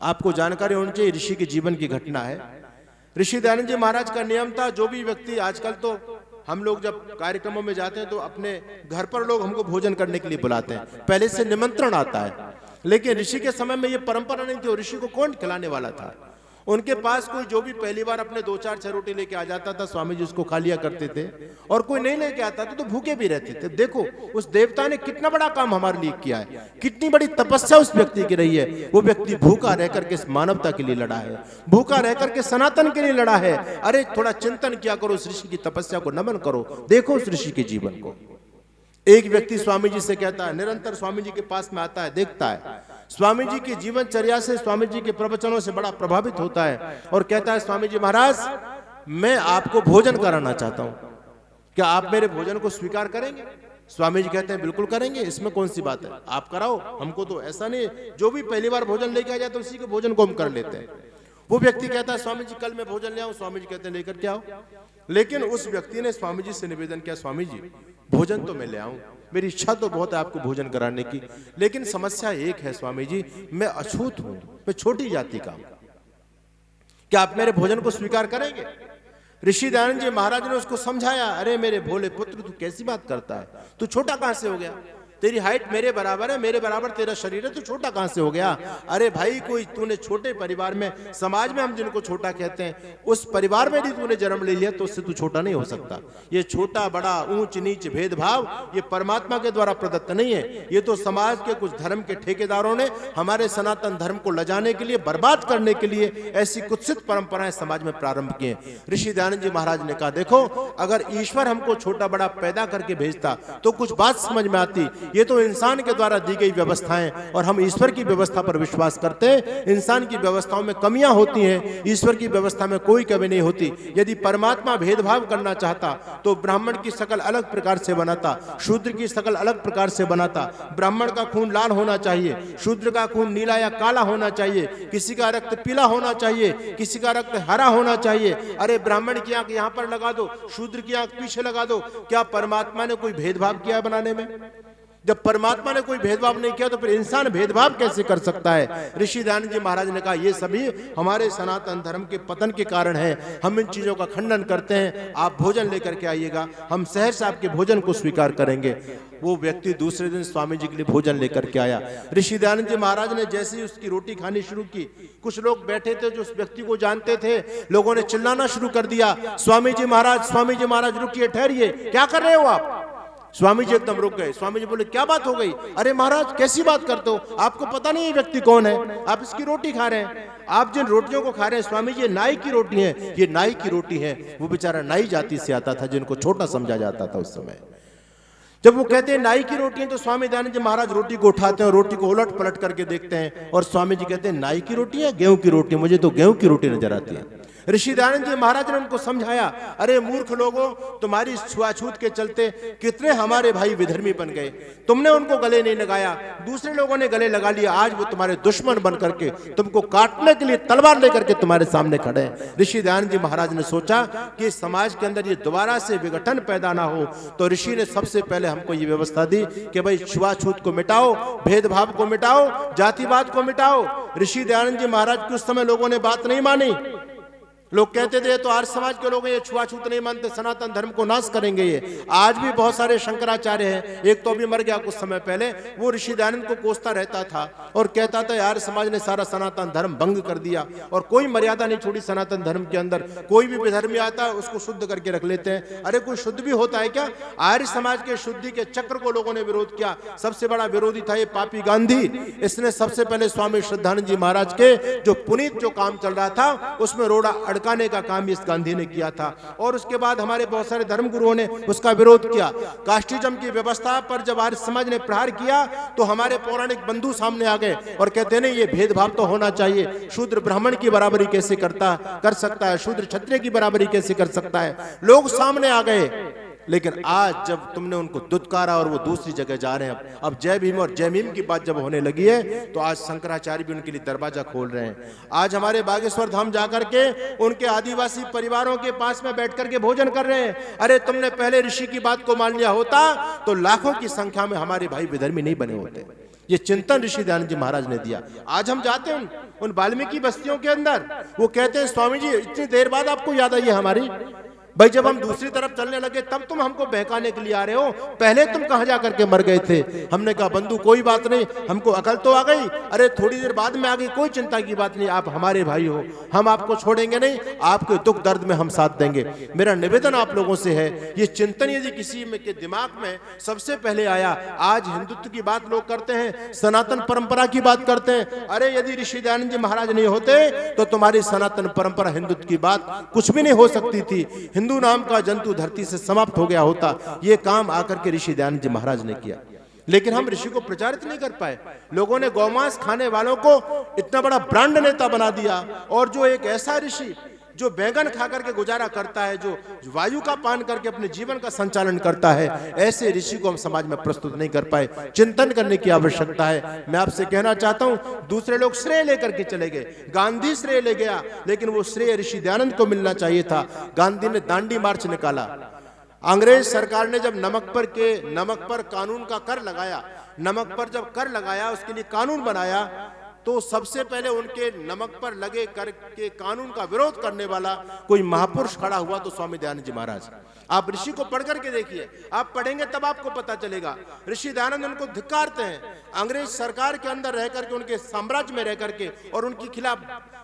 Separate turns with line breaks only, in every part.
आपको जानकारी होनी चाहिए, ऋषि के जीवन की घटना है। ऋषि दयानंद जी महाराज का नियम था, जो भी व्यक्ति, आजकल तो हम लोग जब कार्यक्रमों में जाते हैं तो अपने घर पर लोग हमको भोजन करने के लिए बुलाते हैं, पहले से निमंत्रण आता है। लेकिन ऋषि के समय में ये परंपरा नहीं थी, और ऋषि को कौन खिलाने वाला था? उनके पास कोई जो भी पहली बार अपने 2-4 रोटी लेके आ जाता था, स्वामी जी उसको खा लिया करते थे, और कोई नहीं लेके आता था तो भूखे भी रहते थे। देखो उस देवता ने कितना बड़ा काम हमारे लिए किया है, कितनी बड़ी तपस्या उस व्यक्ति की रही है। वो व्यक्ति भूखा रह करके मानवता के लिए लड़ा है, भूखा रह करके सनातन के लिए लड़ा है। अरे थोड़ा चिंतन किया करो, उस ऋषि की तपस्या को नमन करो, देखो उस ऋषि के जीवन को। एक व्यक्ति स्वामी जी से कहता है, निरंतर स्वामी जी के पास में आता है, देखता है, स्वामी जी की जीवनचर्या से, स्वामी जी के प्रवचनों से बड़ा प्रभावित होता है, और कहता है, स्वामी जी महाराज मैं आपको भोजन कराना चाहता हूं, क्या आप मेरे भोजन को स्वीकार करेंगे? स्वामी जी कहते हैं, बिल्कुल करेंगे, इसमें कौन सी बात है, आप कराओ, हमको तो ऐसा नहीं, जो भी पहली बार भोजन लेके आ जाए तो उसी के भोजन को हम कर लेते हैं। वो व्यक्ति कहता है, स्वामी जी कल मैं भोजन ले आऊं? स्वामी जी कहते हैं, लेकर के आओ। लेकिन उस व्यक्ति ने स्वामी जी से निवेदन किया, स्वामी जी भोजन तो मैं ले आऊं, मेरी इच्छा तो बहुत है आपको भोजन कराने की, लेकिन समस्या एक है स्वामी जी, मैं अछूत हूं, मैं छोटी जाति का हूं, क्या आप मेरे भोजन को स्वीकार करेंगे? ऋषि दयानंद जी महाराज ने उसको समझाया, अरे मेरे भोले पुत्र तू कैसी बात करता है, तू छोटा कहां से हो गया? तेरी हाइट मेरे बराबर है, मेरे बराबर तेरा शरीर है, तो छोटा कहां से हो गया? अरे भाई कोई तूने छोटे परिवार में, समाज में हम जिनको छोटा कहते हैं, उस परिवार में भी तूने जन्म ले लिया तो उससे तू छोटा नहीं हो सकता। ये छोटा बड़ा, ऊंच नीच भेदभाव ये परमात्मा के द्वारा प्रदत्त नहीं है, ये तो समाज के कुछ धर्म के ठेकेदारों ने हमारे सनातन धर्म को लजाने के लिए, बर्बाद करने के लिए ऐसी कुत्सित परंपराएं समाज में प्रारंभ की हैं। ऋषि दयानंद जी महाराज ने कहा, देखो अगर ईश्वर हमको छोटा बड़ा पैदा करके भेजता तो कुछ बात समझ में आती, ये तो इंसान के द्वारा दी गई व्यवस्थाएं, और हम ईश्वर की व्यवस्था पर विश्वास करते हैं। इंसान की व्यवस्थाओं में कमियां होती हैं, ईश्वर की व्यवस्था में कोई कमी नहीं होती। यदि परमात्मा भेदभाव करना चाहता तो ब्राह्मण की शकल अलग प्रकार से बनाता, शूद्र की शकल अलग प्रकार से बनाता। ब्राह्मण का खून लाल होना चाहिए, शूद्र का खून नीला या काला होना चाहिए, किसी का रक्त पीला होना चाहिए, किसी का रक्त हरा होना चाहिए। अरे ब्राह्मण की आंख यहां पर लगा दो, शूद्र की आंख पीछे लगा दो। क्या परमात्मा ने कोई भेदभाव किया बनाने में? जब परमात्मा ने कोई भेदभाव नहीं किया तो फिर इंसान भेदभाव कैसे कर सकता है? ऋषि दयानंद जी महाराज ने कहा, ये सभी हमारे सनातन धर्म के पतन के कारण है, हम इन चीजों का खंडन करते हैं। आप भोजन लेकर के आइएगा, हम शहर से आपके भोजन को स्वीकार करेंगे। वो व्यक्ति दूसरे दिन स्वामी जी के लिए भोजन लेकर के आया। ऋषि दयानंद जी महाराज ने जैसे ही उसकी रोटी खानी शुरू की, कुछ लोग बैठे थे जो उस व्यक्ति को जानते थे, लोगों ने चिल्लाना शुरू कर दिया, स्वामी जी महाराज रुकिए, ठहरिए, क्या कर रहे हो आप? स्वामी जी एकदम रुक गए। स्वामी जी बोले, क्या बात हो गई? अरे महाराज कैसी बात करते हो, आपको पता नहीं ये व्यक्ति कौन है, आप इसकी रोटी खा रहे हैं। आप जिन रोटियों को खा रहे हैं स्वामी जी, ये नाई की रोटी है, ये नाई की रोटी है। वो बेचारा नाई जाति से आता था, जिनको छोटा समझा जाता था उस समय। जब वो कहते हैं नाई की रोटी है तो स्वामी दयानंद जी महाराज रोटी को उठाते हैं, रोटी को उलट पलट करके देखते हैं, और स्वामी जी कहते हैं, नाई की रोटी है, गेहूं की रोटी? मुझे तो गेहूं की रोटी नजर आती है। ऋषि दयानंद जी महाराज ने उनको समझाया, अरे मूर्ख लोगों, तुम्हारी छुआछूत के चलते कितने हमारे भाई विधर्मी बन गए, तुमने उनको गले नहीं लगाया, दूसरे लोगों ने गले लगा लिया, आज वो तुम्हारे दुश्मन बन करके तुमको काटने के लिए तलवार लेकर के तुम्हारे सामने खड़े हैं। ऋषि दयानंद जी महाराज ने सोचा कि समाज के अंदर ये दोबारा से विघटन पैदा ना हो, तो ऋषि ने सबसे पहले हमको ये व्यवस्था दी कि भाई छुआछूत को मिटाओ, भेदभाव को मिटाओ, जातिवाद को मिटाओ। ऋषि दयानंद जी महाराज के उस समय लोगों ने बात नहीं मानी। लोग कहते थे तो आर्य समाज के लोग ये छुआछूत नहीं मानते, सनातन धर्म को नाश करेंगे ये। आज भी बहुत सारे शंकराचार्य हैं, एक तो अभी मर गया कुछ समय पहले, वो ऋषि दयानंद को कोसता रहता था और कहता था आर्य समाज ने सारा सनातन धर्म भंग कर दिया और कोई मर्यादा नहीं छोड़ी सनातन धर्म के अंदर, कोई भी विधर्मी आता है उसको शुद्ध करके रख लेते हैं। अरे कोई शुद्ध भी होता है क्या? आर्य समाज के शुद्धि के चक्र को लोगों ने विरोध किया। सबसे बड़ा विरोधी था ये पापी गांधी। इसने सबसे पहले स्वामी श्रद्धानंद जी महाराज के जो पुनीत जो काम चल रहा था उसमें रोड़ा अड़काने का काम इस गांधी ने किया था, और उसके बाद हमारे बहुत सारे धर्म गुरुओं ने उसका विरोध किया। कास्टिज्म की व्यवस्था पर जब आर्य समाज ने प्रहार किया तो हमारे पौराणिक बंधु सामने आ गए और कहते नहीं ये भेदभाव तो होना चाहिए, शूद्र ब्राह्मण की बराबरी कैसे कर सकता है, शूद्र क्षत्रिय की बराबरी कैसे कर सकता है। लोग सामने आ गए, लेकिन आज जब तुमने उनको दुत्कारा और वो दूसरी जगह जा रहे हैं, अब जय भीम और जय भीम की बात जब होने लगी है तो आज शंकराचार्य भी उनके लिए दरवाजा खोल रहे हैं। आज हमारे बागेश्वर धाम जाकर के उनके आदिवासी परिवारों के पास में बैठ करके भोजन कर रहे हैं। अरे तुमने पहले ऋषि की बात को मान लिया होता तो लाखों की संख्या में हमारे भाई विधर्मी नहीं बने होते। ये चिंतन ऋषि दयानंद जी महाराज ने दिया। आज हम जाते हैं उन वाल्मीकि बस्तियों के अंदर, वो कहते हैं स्वामी जी इतनी देर बाद आपको याद आई है हमारी? भाई जब हम दूसरी तरफ चलने लगे तब तुम हमको बहकाने के लिए आ रहे हो, पहले तुम कहां जा करके मर गए थे? हमने कहा बंधु कोई बात नहीं, हमको अकल तो आ गई, अरे थोड़ी देर बाद में आ गई, कोई चिंता की बात नहीं, आप हमारे भाई हो, हम आपको छोड़ेंगे नहीं, आपके दुख दर्द में हम साथ देंगे। मेरा निवेदन आप लोगों से है, ये चिंतन यदि किसी में के दिमाग में सबसे पहले आया, आज हिंदुत्व की बात लोग करते हैं, सनातन परंपरा की बात करते हैं, अरे यदि ऋषि दयानंद जी महाराज नहीं होते तो तुम्हारी सनातन परंपरा हिंदुत्व की बात कुछ भी नहीं हो सकती थी, हिंदू नाम का जंतु धरती से समाप्त हो गया होता। ये काम आकर के ऋषि दयानंद जी महाराज ने किया, लेकिन हम ऋषि को प्रचारित नहीं कर पाए। लोगों ने गौमांस खाने वालों को इतना बड़ा ब्रांड नेता बना दिया, और जो एक ऐसा ऋषि जो बैंगन खा करके गुजारा करता है, जो वायु का पान करके अपने जीवन का संचालन करता है, ऐसे ऋषि को हम समाज में प्रस्तुत नहीं कर पाए। चिंतन करने की आवश्यकता है। मैं आपसे कहना चाहता हूं, दूसरे लोग श्रेय लेकर के चले गए, गांधी श्रेय ले गया, लेकिन वो श्रेय ऋषि दयानंद को मिलना चाहिए था। गांधी ने दांडी मार्च निकाला, अंग्रेज सरकार ने जब नमक पर कानून का कर लगाया, नमक पर जब कर लगाया, उसके लिए कानून बनाया, तो सबसे पहले उनके नमक पर लगे कर के कानून का विरोध करने वाला कोई महापुरुष खड़ा हुआ तो स्वामी दयानंद जी महाराज। आप ऋषि को पढ़ करके देखिए, आप पढ़ेंगे तब आपको पता चलेगा। ऋषि दयानंद उनको धिक्कारते हैं, अंग्रेज सरकार के अंदर रह करके, उनके साम्राज्य में रह करके, और उनके खिलाफ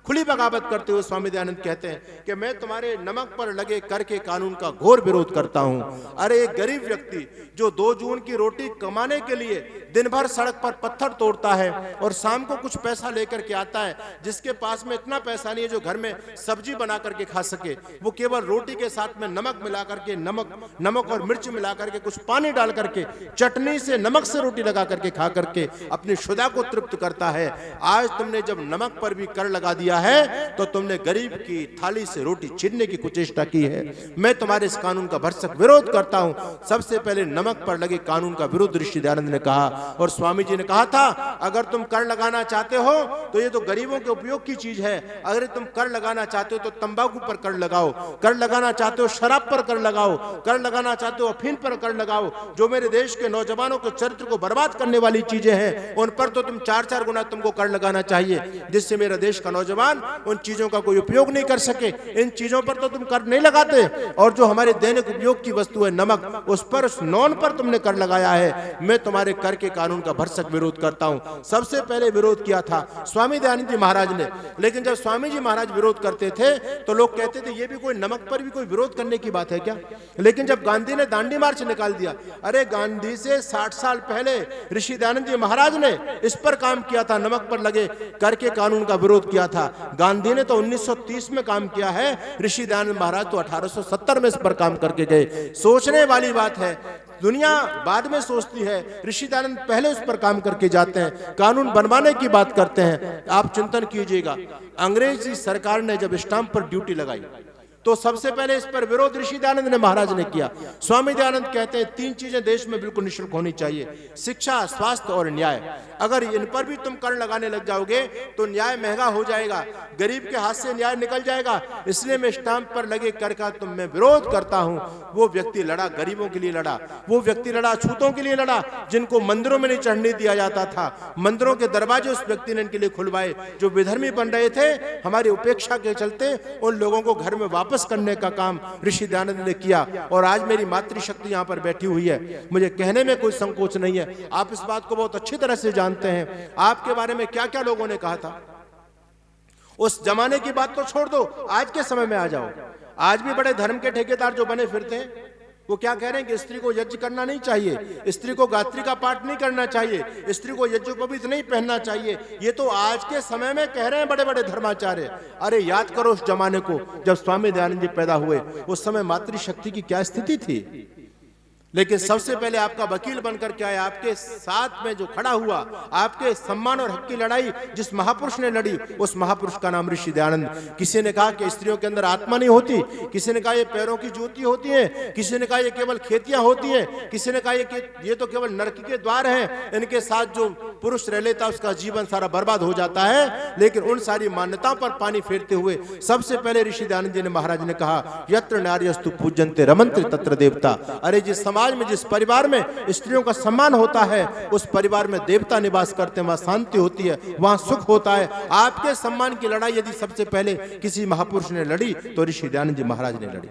खुली बगावत करते हुए स्वामी दयानंद कहते हैं कि मैं तुम्हारे नमक पर लगे कर के कानून का घोर विरोध करता हूं। अरे एक गरीब व्यक्ति जो 2 जून की रोटी कमाने के लिए दिन भर सड़क पर पत्थर तोड़ता है और शाम को कुछ पैसा लेकर के आता है, जिसके पास में इतना पैसा नहीं है जो घर में सब्जी बना करके खा सके, वो केवल रोटी के साथ में नमक मिला करके, नमक और मिर्च मिला करके, कुछ पानी डाल करके, चटनी से नमक से रोटी लगा करके खा करके अपनी क्षुधा को तृप्त करता है। आज तुमने जब नमक पर भी कर लगा दिया है तो तुमने गरीब की थाली से रोटी छीनने की कुचेष्टा की है। मैं तुम्हारे इस कानून का भरसक विरोध करता हूं। सबसे पहले नमक पर लगे कानून का विरोध ऋषि दयानंद ने कहा, और स्वामी जी ने कहा था अगर तुम कर लगाना चाहते हो तो ये तो गरीबों के उपयोग की चीज है, अगर तुम कर लगाना चाहते हो तो तंबाकू पर कर लगाओ, कर लगाना चाहते हो शराब पर कर लगाओ, कर लगाना चाहते हो अफीम पर कर लगाओ, जो मेरे देश के नौजवानों के चरित्र को बर्बाद करने वाली चीजें हैं उन पर तो तुम 4-4 गुना तुमको कर लगाना चाहिए, जिससे मेरा देश का नौजवान उन चीजों का कोई उपयोग नहीं कर सके। इन चीजों पर तो तुम कर नहीं लगाते, और जो हमारे दैनिक उपयोग की वस्तु है नमक, उस पर, उस नॉन पर तुमने कर लगाया है। मैं तुम्हारे कर के कानून का भरसक विरोध करता हूं। सबसे पहले विरोध किया था स्वामी दयानंद जी महाराज ने, लेकिन जब स्वामी जी महाराज विरोध करते थे तो लोग कहते थे ये भी कोई नमक पर भी कोई विरोध करने की बात है क्या? लेकिन जब गांधी ने दांडी मार्च निकाल दिया, अरे गांधी से 60 साल पहले ऋषि दयानंद जी महाराज ने इस पर काम किया था, नमक पर लगे कर के कानून का विरोध किया था। गांधी ने तो 1930 में काम किया है, ऋषि दयानंद महाराज तो 1870 में इस पर काम करके गए। सोचने वाली बात है, दुनिया बाद में सोचती है, ऋषि दयानंद पहले उस पर काम करके जाते हैं, कानून बनवाने की बात करते हैं। आप चिंतन कीजिएगा, अंग्रेजी सरकार ने जब स्टाम्प पर ड्यूटी लगाई तो सबसे पहले इस पर विरोध ऋषि दयानंद ने महाराज ने किया। स्वामी दयानंद कहते हैं 3 चीजें देश में बिल्कुल निःशुल्क होनी चाहिए, शिक्षा, स्वास्थ्य और न्याय। अगर इन पर भी तुम कर लगाने लग जाओगे तो न्याय महंगा हो जाएगा, गरीब के हाथ से न्याय निकल जाएगा। इसलिए मैं स्टाम्प पर लगे कर का तुम मैं विरोध करता हूं। वो व्यक्ति लड़ा, गरीबों के लिए लड़ा, वो व्यक्ति लड़ा, छूतों के लिए लड़ा, जिनको मंदिरों में नहीं चढ़ने दिया जाता था, मंदिरों के दरवाजे उस व्यक्ति ने इनके लिए खुलवाए। जो विधर्मी बन रहे थे, हमारी उपेक्षा के चलते उन लोगों को घर में वापस करने का काम ऋषि दयानंद ने किया। और आज मेरी मातृशक्ति यहां पर बैठी हुई है, मुझे कहने में कोई संकोच नहीं है, आप इस बात को बहुत अच्छी तरह से जानते हैं। आपके बारे में क्या क्या लोगों ने कहा था, उस जमाने की बात तो छोड़ दो, आज के समय में आ जाओ। आज भी बड़े धर्म के ठेकेदार जो बने फिरते हैं, वो क्या कह रहे हैं कि स्त्री को यज्ञ करना नहीं चाहिए, स्त्री को गायत्री का पाठ नहीं करना चाहिए, स्त्री को यज्ञोपवीत नहीं पहनना चाहिए। ये तो आज के समय में कह रहे हैं बड़े बड़े धर्माचार्य। अरे याद करो उस जमाने को जब स्वामी दयानंद जी पैदा हुए, उस समय मातृशक्ति की क्या स्थिति थी। लेकिन सबसे पहले आपका वकील बनकर के आया, आपके साथ में जो खड़ा हुआ, आपके सम्मान और हक की लड़ाई जिस महापुरुष ने लड़ी, उस महापुरुष का नाम ऋषि दयानंद। किसी ने कहा कि स्त्रियों के अंदर आत्मा नहीं होती, किसी ने कहा ये पैरों की ज्योति होती है, किसी ने कहा ये केवल खेतियां होती हैं, किसी ने कहा ये तो केवल नरक के द्वार हैं, इनके साथ जो पुरुष रह लेता उसका जीवन सारा बर्बाद हो जाता है। लेकिन उन सारी मान्यताओं पर पानी फेरते हुए सबसे पहले ऋषि दयानंद जी ने महाराज ने कहा, यत्र नार्यस्तु पूज्यन्ते रमन्ते तत्र देवता। अरे जिस समाज में, जिस परिवार में स्त्रियों का सम्मान होता है, उस परिवार में देवता निवास करते हैं, वहां शांति होती है, वहां सुख होता है। आपके सम्मान की लड़ाई यदि सबसे पहले किसी महापुरुष ने लड़ी तो ऋषि दयानंद जी महाराज ने लड़ी।